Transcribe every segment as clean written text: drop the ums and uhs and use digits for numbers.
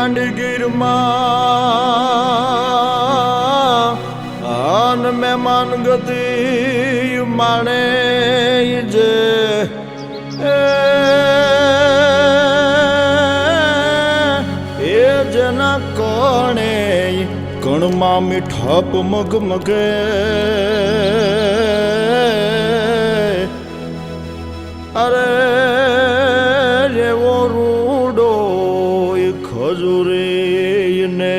ગાંડીગીરમાં આન મહેમાન ગતિ માણે જે એ જેના કણે કણમાં મીઠાપ મગમગે અરે રેવો રૂડો ખજૂરી ને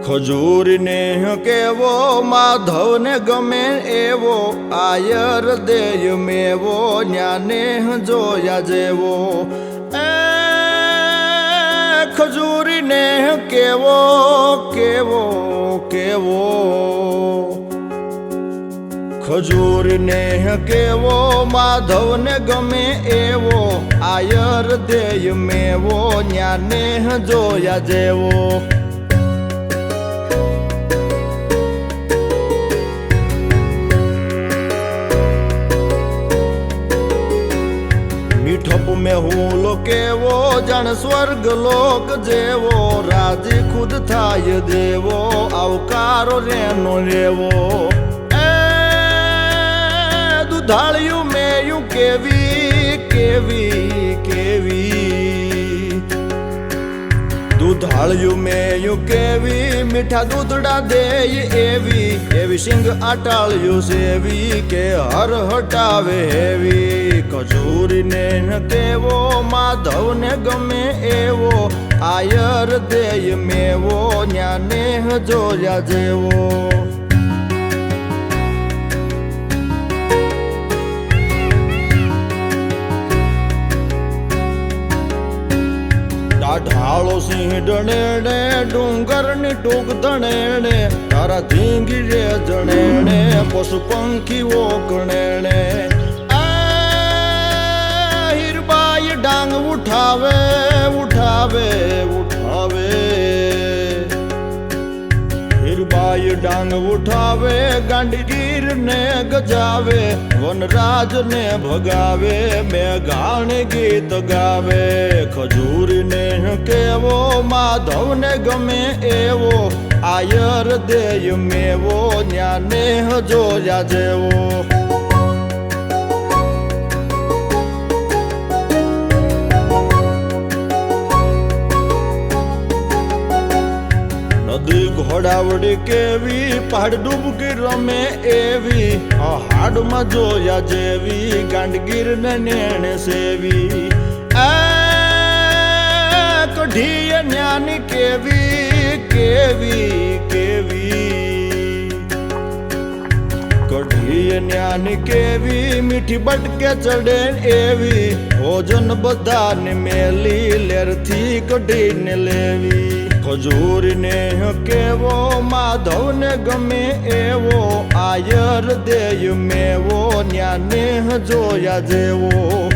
ખજૂરી ને કેવો માધવ ને ગમે એવો આયર દેય મેવો ન્યાને જોયા જેવો ખજૂરી ને કેવો કેવો કેવો ખજૂરી ને કેવો માધવ ને ગમે એવો આયર દેય મેવો ન્યાને જોયા જેવો મીઠપ में હું કેવો જાણ સ્વર્ગ લોક જેવો રાજી ખુદ થાય દેવો આવકારો રેનો રેવો દુધાળિયું મેયું કેવી કેવી કેવી દુધાળિયું મેયું કેવી મીઠા દૂધડા દેય એવી એવી સિંગ આટાળ્યું સેવી કે હર હટાવે હેવી ખજૂરી ને કેવો માધવ ને ગમે એવો આયર દેય મેવો ન્યાને જોયા જેવો ઢાળો સિંહ ડણેણે ડુંગર ની ટૂંક ધણેણે તારા ધીંગી રે જણેણે પશુ પંખીઓ ગણેણે હીરબાઈ ડાંગ ઉઠાવે ઉઠાવે ઉઠાવે હીરબાઈ ડાંગ ઉઠાવે ગાંડીગીર ને ગજાવે વનરાજ ને ભગાવે મેઘાણ ગીત ગાવે ખજૂરી ને કેવો માધવ ને ગમે એવો આયર દેય મેવો ન્યાને જોયા જેવો નદી ઘોડાવડી કેવી પહાડ ડૂબકી રમે એવી હાડમાં જોયા જેવી ગાંડગીર ને નેણે સેવી કઢીએ ન્યાની કેવી કેવી કેવી કઢીએ ન્યાની કેવી મીઠી બટકે ચડે એવી ભોજન બધાને મેલી લેરથી કઢીને લેવી ખજૂરી ને કેવો માધવ ને ગમે એવો આયર દેય મેવો ન્યાને જોયા જેવો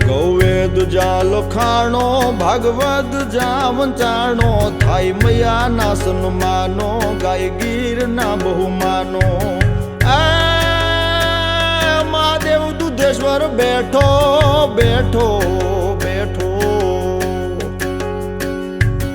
ગૌવેદ જાલો ખાણો ભાગવત જા વંચાણો થાય મયા ના સન્માનો ગાય ગીર ના બહુમાનો મહાદેવ દુધેશ્વર બેઠો બેઠો બેઠો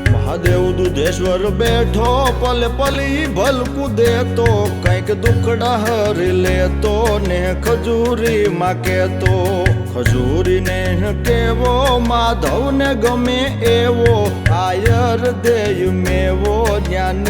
મહાદેવ દુધેશ્વર બેઠો પલ પલી ભલકું દેતો કંઈક દુખડા હરી લેતો ને ખજૂરી માં કેતો ખજૂરી ને કેવો માધવ ને ગમે એવો આયર દેય મેવો જ્ઞાન